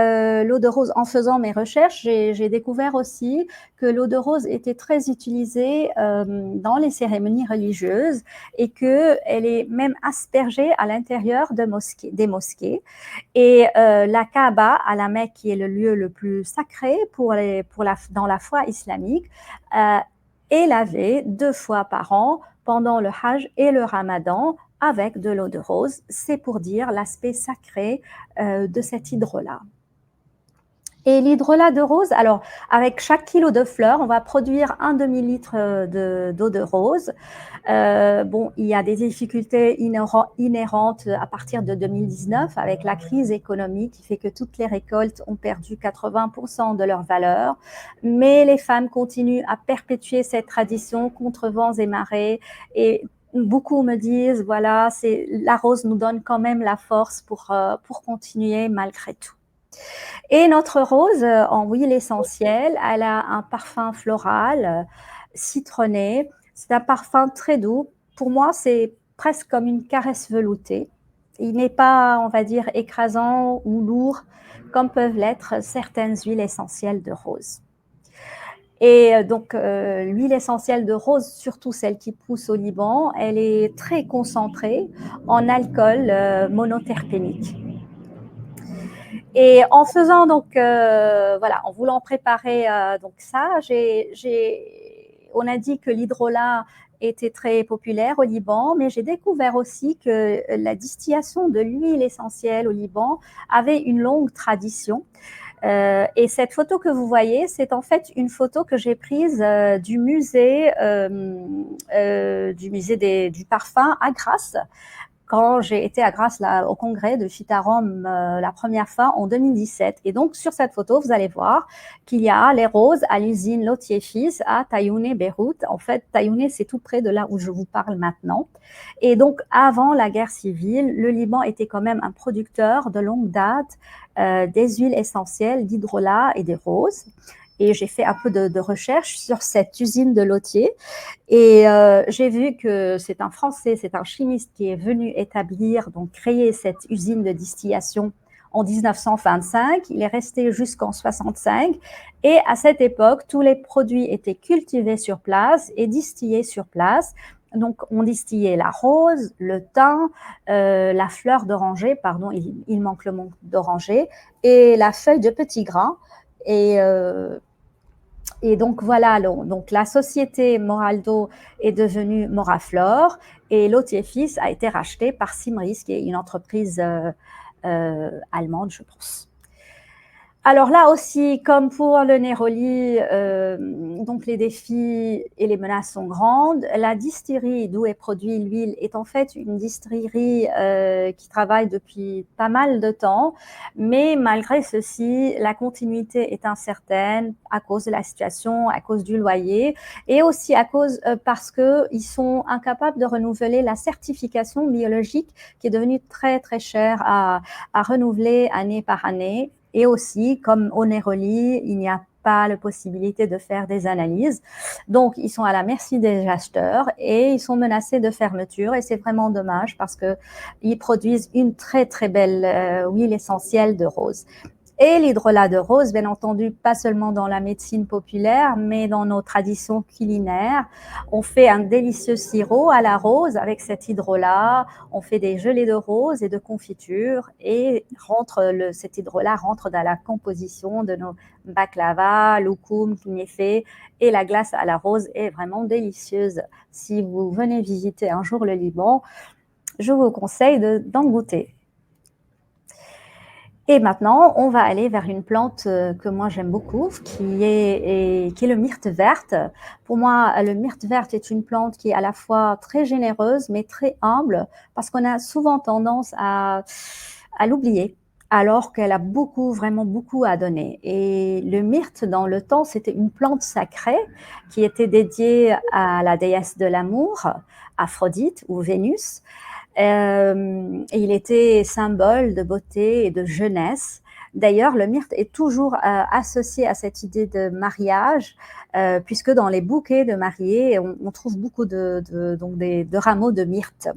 l'eau de rose, en faisant mes recherches, j'ai découvert aussi que l'eau de rose était très utilisée dans les cérémonies religieuses et qu'elle est même aspergée à l'intérieur des mosquées. Et la Kaaba, à la Mecque, qui est le lieu le plus sacré dans la foi islamique, est lavée 2 fois par an pendant le Hajj et le Ramadan avec de l'eau de rose. C'est pour dire l'aspect sacré de cet hydrolat. Et l'hydrolat de rose, alors avec chaque kilo de fleurs, on va produire 1 demi-litre d'eau de rose. Bon, il y a des difficultés inhérentes à partir de 2019 avec la crise économique qui fait que toutes les récoltes ont perdu 80% de leur valeur. Mais les femmes continuent à perpétuer cette tradition contre vents et marées. Et beaucoup me disent, voilà, la rose nous donne quand même la force pour continuer malgré tout. Et notre rose en huile essentielle, elle a un parfum floral, citronné. C'est un parfum très doux. Pour moi, c'est presque comme une caresse veloutée. Il n'est pas, on va dire, écrasant ou lourd, comme peuvent l'être certaines huiles essentielles de rose. Et donc, l'huile essentielle de rose, surtout celle qui pousse au Liban, elle est très concentrée en alcool monoterpénique. Et en faisant donc, voilà, en voulant préparer donc ça, on a dit que l'hydrolat était très populaire au Liban, mais j'ai découvert aussi que la distillation de l'huile essentielle au Liban avait une longue tradition. Et cette photo que vous voyez, c'est en fait une photo que j'ai prise du musée du parfum à Grasse, quand j'ai été à Grasse au congrès de Phytarom la première fois en 2017. Et donc, sur cette photo, vous allez voir qu'il y a les roses à l'usine Lautier Fils à Tayouneh, Beyrouth. En fait, Tayouneh, c'est tout près de là où je vous parle maintenant. Et donc, avant la guerre civile, le Liban était quand même un producteur de longue date des huiles essentielles, d'hydrolat et des roses. Et j'ai fait un peu de recherche sur cette usine de Lautier. Et j'ai vu que c'est un Français, c'est un chimiste qui est venu établir, donc créer cette usine de distillation en 1925. Il est resté jusqu'en 65. Et à cette époque, tous les produits étaient cultivés sur place et distillés sur place. Donc, on distillait la rose, le thym, la fleur d'oranger, pardon, il manque le mot d'oranger, et la feuille de petit grain. Et donc voilà, donc la société Moraldo est devenue Moraflor Et Lotte Fils a été racheté par Symrise, qui est une entreprise allemande, je pense. Alors là aussi, comme pour le Néroli, donc les défis et les menaces sont grandes. La distillerie d'où est produit l'huile est en fait une distillerie qui travaille depuis pas mal de temps, mais malgré ceci, la continuité est incertaine à cause de la situation, à cause du loyer et aussi à cause parce qu'ils sont incapables de renouveler la certification biologique qui est devenue très très chère à renouveler année par année. Et aussi, comme au Néroli, il n'y a pas la possibilité de faire des analyses. Donc, ils sont à la merci des acheteurs et ils sont menacés de fermeture. Et c'est vraiment dommage parce qu'ils produisent une très, très belle huile essentielle de rose. Et l'hydrolat de rose, bien entendu, pas seulement dans la médecine populaire, mais dans nos traditions culinaires. On fait un délicieux sirop à la rose avec cet hydrolat. On fait des gelées de rose et de confiture et cet hydrolat rentre dans la composition de nos baklava, loukoum, knéfé et la glace à la rose est vraiment délicieuse. Si vous venez visiter un jour le Liban, je vous conseille d'en goûter. Et maintenant, on va aller vers une plante que moi j'aime beaucoup, qui est le myrte verte. Pour moi, le myrte verte est une plante qui est à la fois très généreuse, mais très humble, parce qu'on a souvent tendance à l'oublier, alors qu'elle a beaucoup, vraiment beaucoup à donner. Et le myrte, dans le temps, c'était une plante sacrée qui était dédiée à la déesse de l'amour, Aphrodite ou Vénus. Il était symbole de beauté et de jeunesse. D'ailleurs, le myrte est toujours associé à cette idée de mariage, puisque dans les bouquets de mariés, on trouve beaucoup de rameaux de myrte.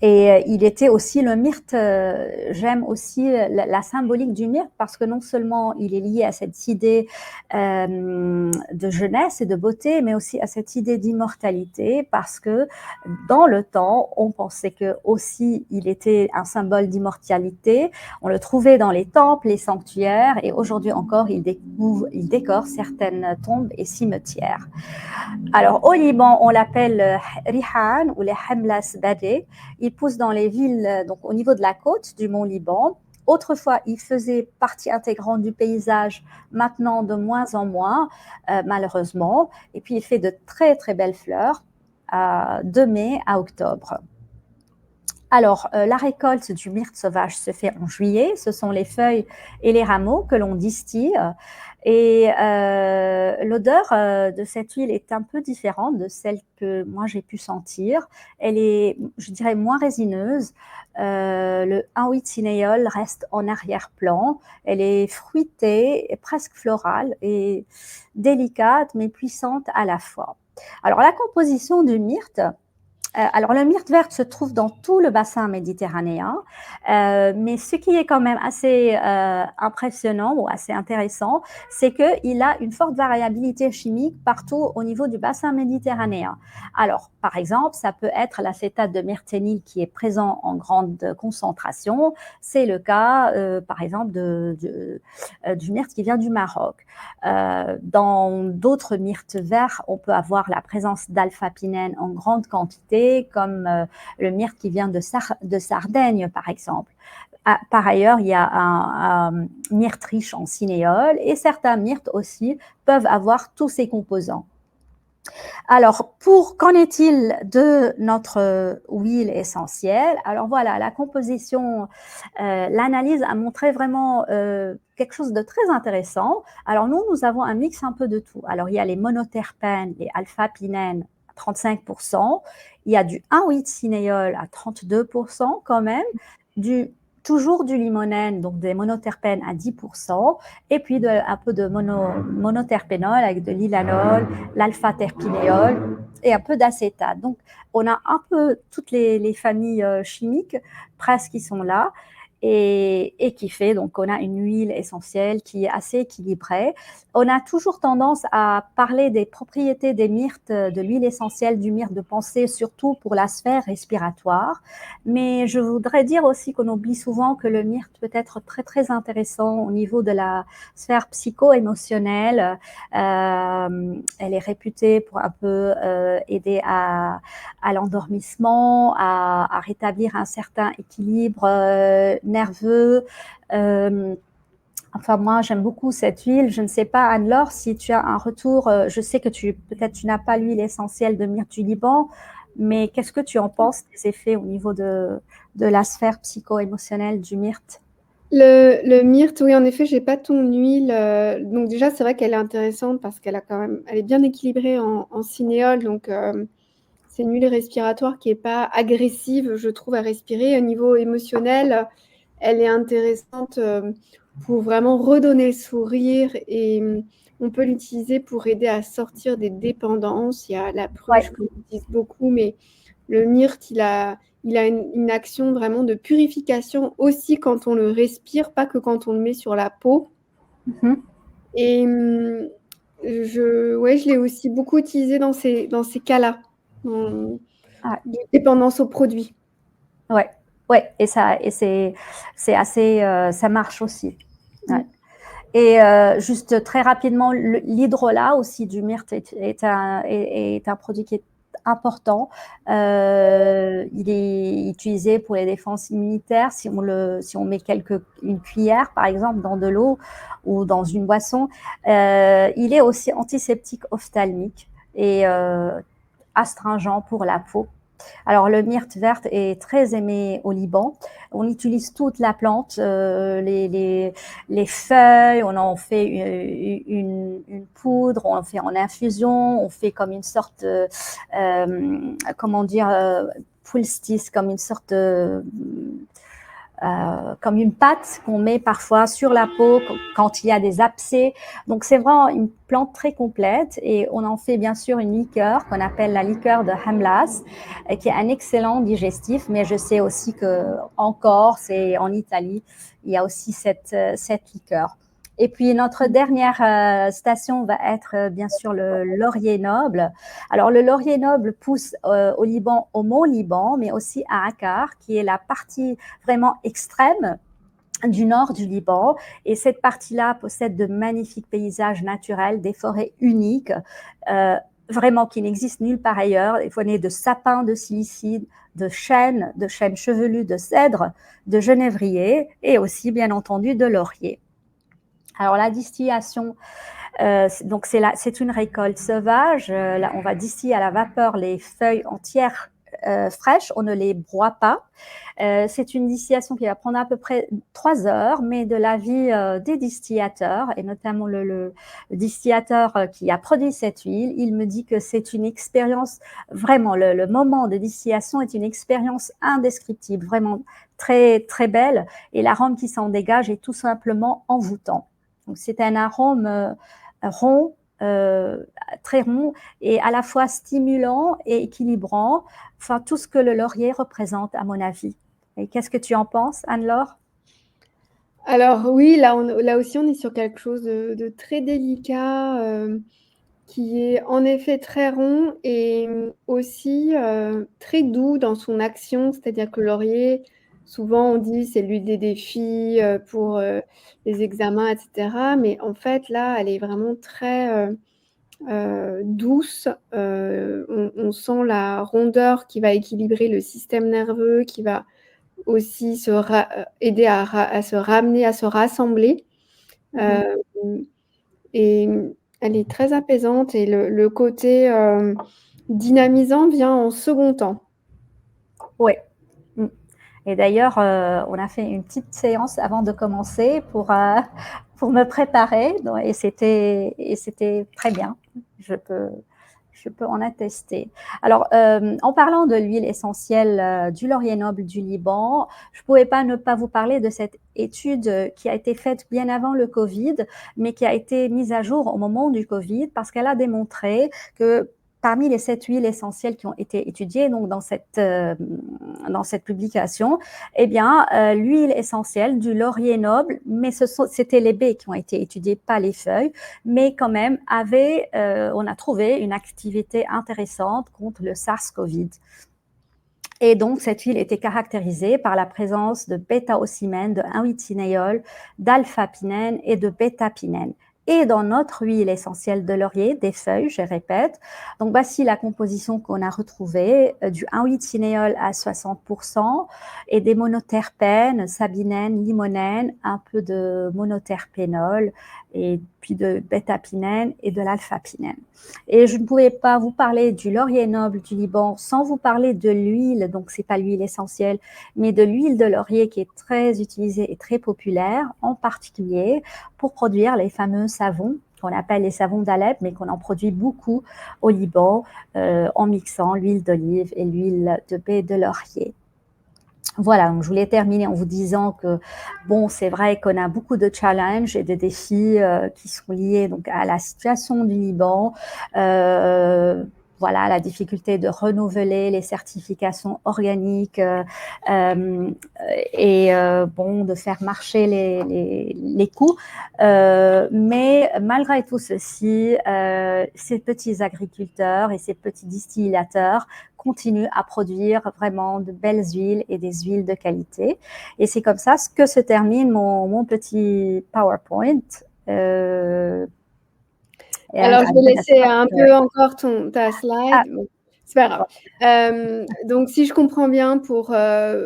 Et il était aussi le myrte, j'aime aussi la symbolique du myrte parce que non seulement il est lié à cette idée de jeunesse et de beauté, mais aussi à cette idée d'immortalité parce que dans le temps, on pensait que aussi il était un symbole d'immortalité. On le trouvait dans les temples, les sanctuaires et aujourd'hui encore, il décore certaines tombes et cimetières. Alors, au Liban, on l'appelle Rihan ou les Hamlas Badé. Il pousse dans les villes, donc au niveau de la côte du mont Liban. Autrefois, il faisait partie intégrante du paysage, maintenant de moins en moins, malheureusement. Et puis, il fait de très, très belles fleurs de mai à octobre. Alors, la récolte du myrte sauvage se fait en juillet. Ce sont les feuilles et les rameaux que l'on distille. Et l'odeur de cette huile est un peu différente de celle que moi j'ai pu sentir. Elle est, je dirais, moins résineuse. Le 1,8 cinéole reste en arrière-plan. Elle est fruitée, presque florale et délicate mais puissante à la fois. Alors, la composition du myrte. Alors, le myrte verte se trouve dans tout le bassin méditerranéen, mais ce qui est quand même assez impressionnant ou assez intéressant, c'est qu'il a une forte variabilité chimique partout au niveau du bassin méditerranéen. Alors, par exemple, ça peut être l'acétate de myrténil qui est présent en grande concentration. C'est le cas, par exemple, du myrte qui vient du Maroc. Dans d'autres myrtes verts, on peut avoir la présence d'alpha-pinène en grande quantité, comme le myrte qui vient de Sardaigne, par exemple. Par ailleurs, il y a un myrte riche en cinéole et certains myrtes aussi peuvent avoir tous ces composants. Alors, qu'en est-il de notre huile essentielle? Alors voilà, la composition, l'analyse a montré vraiment quelque chose de très intéressant. Alors nous avons un mix un peu de tout. Alors il y a les monoterpènes, les alpha-pinènes, 35%. Il y a du 1,8 cinéole à 32% quand même, toujours du limonène, donc des monoterpènes à 10%, et puis un peu de monoterpénol avec de l'ilanol, l'alpha-terpinéol et un peu d'acétate. Donc, on a un peu toutes les familles chimiques presque qui sont là. et qui fait donc on a une huile essentielle qui est assez équilibrée. On a toujours tendance à parler des propriétés des myrtes, de l'huile essentielle du myrte de pensée, surtout pour la sphère respiratoire. Mais je voudrais dire aussi qu'on oublie souvent que le myrte peut être très très intéressant au niveau de la sphère psycho-émotionnelle. Elle est réputée pour un peu aider à l'endormissement, à rétablir un certain équilibre nerveux. Enfin, moi, j'aime beaucoup cette huile. Je ne sais pas, Anne-Laure, si tu as un retour. Je sais que peut-être tu n'as pas l'huile essentielle de myrte du Liban, mais qu'est-ce que tu en penses des effets au niveau de la sphère psycho-émotionnelle du myrte? Le myrte, oui, en effet, j'ai pas ton huile. Donc déjà, c'est vrai qu'elle est intéressante parce qu'elle a quand même, elle est bien équilibrée en cinéole. Donc c'est une huile respiratoire qui est pas agressive, je trouve, à respirer. Au niveau émotionnel, elle est intéressante pour vraiment redonner le sourire et on peut l'utiliser pour aider à sortir des dépendances. Il y a la Ouais. pruche qu'on utilise beaucoup, mais le myrte, il a une action vraiment de purification aussi quand on le respire, pas que quand on le met sur la peau. Mhm. Et ouais, je l'ai aussi beaucoup utilisé dans ces cas-là, Ouais. de dépendance aux produits. Ouais. Ouais. Et c'est assez, ça marche aussi. Ouais. Mm. Et juste très rapidement, l'hydrolat aussi du myrte est un produit qui est important. Il est utilisé pour les défenses immunitaires. Si on met une cuillère, par exemple, dans de l'eau ou dans une boisson, il est aussi antiseptique ophtalmique et astringent pour la peau. Alors, le myrte verte est très aimé au Liban. On utilise toute la plante, les feuilles, on en fait une poudre, on en fait en infusion, on fait comme une sorte, comment dire, poultice, comme une sorte de comme une pâte qu'on met parfois sur la peau quand il y a des abcès. Donc c'est vraiment une plante très complète et on en fait bien sûr une liqueur qu'on appelle la liqueur de Hamlas, qui est un excellent digestif, mais je sais aussi que en Corse et en Italie, il y a aussi cette liqueur. Et puis notre dernière station va être bien sûr le laurier noble. Alors le laurier noble pousse au Liban, au mont Liban, mais aussi à Akkar, qui est la partie vraiment extrême du nord du Liban. Et cette partie-là possède de magnifiques paysages naturels, des forêts uniques, vraiment qui n'existent nulle part ailleurs. Des forêts de sapins, de silicides, de chênes chevelus, de cèdres, de genévriers et aussi, bien entendu, de lauriers. Alors la distillation, donc c'est une récolte sauvage. Là, on va distiller à la vapeur les feuilles entières fraîches, on ne les broie pas. C'est une distillation qui va prendre à peu près 3 heures, mais de l'avis des distillateurs, et notamment le distillateur qui a produit cette huile, il me dit que c'est une expérience, vraiment, le moment de distillation est une expérience indescriptible, vraiment très, très belle, et l'arôme qui s'en dégage est tout simplement envoûtant. Donc, c'est un arôme rond, très rond et à la fois stimulant et équilibrant. Enfin, tout ce que le laurier représente, à mon avis. Et qu'est-ce que tu en penses, Anne-Laure? Alors oui, là aussi, on est sur quelque chose de très délicat, qui est en effet très rond et aussi très doux dans son action. C'est-à-dire que le laurier, souvent on dit c'est l'huile des défis pour les examens, etc. Mais en fait, là, elle est vraiment très douce. On sent la rondeur qui va équilibrer le système nerveux, qui va aussi aider à se ramener, à se rassembler. Mhm. Euh, et elle est très apaisante et le côté dynamisant vient en second temps. Oui. Mm. Et d'ailleurs, on a fait une petite séance avant de commencer pour me préparer. Et c'était très bien. Je peux, je peux en attester. Alors, en parlant de l'huile essentielle du laurier noble du Liban, je ne pouvais pas ne pas vous parler de cette étude qui a été faite bien avant le Covid, mais qui a été mise à jour au moment du Covid, parce qu'elle a démontré que parmi les 7 huiles essentielles qui ont été étudiées donc dans cette publication, eh bien, l'huile essentielle du laurier noble, mais c'était les baies qui ont été étudiées, pas les feuilles, mais quand même on a trouvé une activité intéressante contre le SARS-CoV. Et donc, cette huile était caractérisée par la présence de bêta-ocimène, de 1,8-cinéole, d'alpha-pinène et de bêta-pinène. Et dans notre huile essentielle de laurier, des feuilles, je répète. Donc, voici la composition qu'on a retrouvée, du 1,8-cinéole à 60% et des monoterpènes, sabinène, limonène, un peu de monoterpénol et puis de bêta-pinène et de l'alpha-pinène. Et je ne pouvais pas vous parler du laurier noble du Liban sans vous parler de l'huile, donc c'est pas l'huile essentielle, mais de l'huile de laurier qui est très utilisée et très populaire, en particulier pour produire les fameux savons qu'on appelle les savons d'Alep, mais qu'on en produit beaucoup au Liban en mixant l'huile d'olive et l'huile de baie de laurier. Voilà, donc je voulais terminer en vous disant que, bon, c'est vrai qu'on a beaucoup de challenges et de défis qui sont liés donc, à la situation du Liban, voilà, la difficulté de renouveler les certifications organiques et bon, de faire marcher les coûts. Mais malgré tout ceci, ces petits agriculteurs et ces petits distillateurs continuent à produire vraiment de belles huiles et des huiles de qualité. Et c'est comme ça que se termine mon petit PowerPoint. Alors, je vais laisser un peu encore ta slide. Bon, c'est pas grave. Donc, si je comprends bien, pour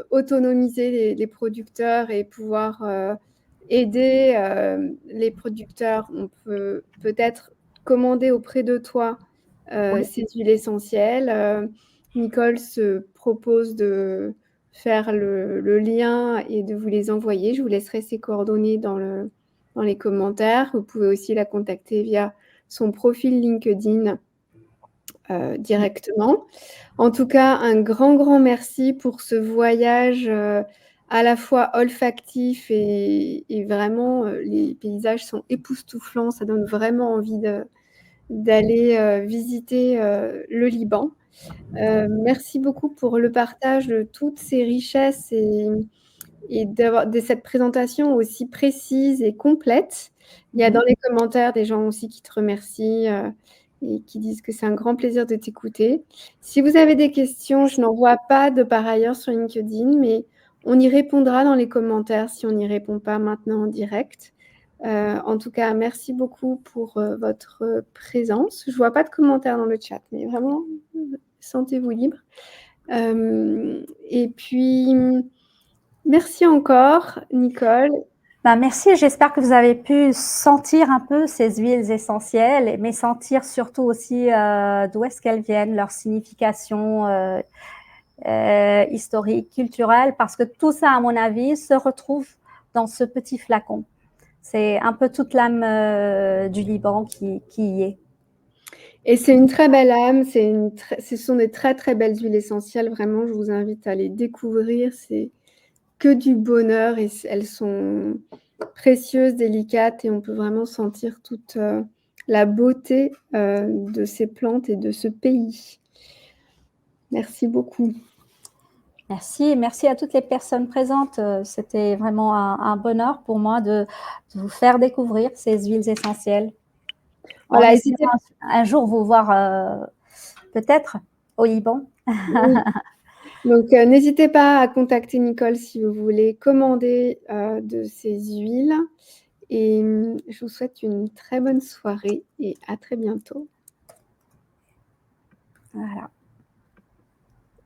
autonomiser les producteurs et pouvoir aider les producteurs, on peut peut-être commander auprès de toi ces huiles essentielles. Nicole se propose de faire le lien et de vous les envoyer. Je vous laisserai ses coordonnées dans les commentaires. Vous pouvez aussi la contacter via son profil LinkedIn directement. En tout cas, un grand merci pour ce voyage à la fois olfactif et vraiment, les paysages sont époustouflants. Ça donne vraiment envie d'aller visiter le Liban. Merci beaucoup pour le partage de toutes ces richesses et de cette présentation aussi précise et complète. Il y a dans les commentaires des gens aussi qui te remercient et qui disent que c'est un grand plaisir de t'écouter. Si vous avez des questions, je n'en vois pas de par ailleurs sur LinkedIn, mais on y répondra dans les commentaires si on n'y répond pas maintenant en direct. En tout cas, merci beaucoup pour votre présence. Je ne vois pas de commentaires dans le chat, mais vraiment, sentez-vous libre. Et puis, merci encore, Nicole. Merci, j'espère que vous avez pu sentir un peu ces huiles essentielles, mais sentir surtout aussi d'où est-ce qu'elles viennent, leur signification historique, culturelle, parce que tout ça, à mon avis, se retrouve dans ce petit flacon. C'est un peu toute l'âme du Liban qui y est. Et c'est une très belle âme, ce sont des très belles huiles essentielles, vraiment, je vous invite à les découvrir, c'est que du bonheur et elles sont précieuses, délicates et on peut vraiment sentir toute la beauté de ces plantes et de ce pays. Merci beaucoup. Merci à toutes les personnes présentes. C'était vraiment un bonheur pour moi de vous faire découvrir ces huiles essentielles. Voilà, un jour vous voir peut-être au Liban. Oui. Donc, n'hésitez pas à contacter Nicole si vous voulez commander de ces huiles. Et je vous souhaite une très bonne soirée et à très bientôt. Voilà.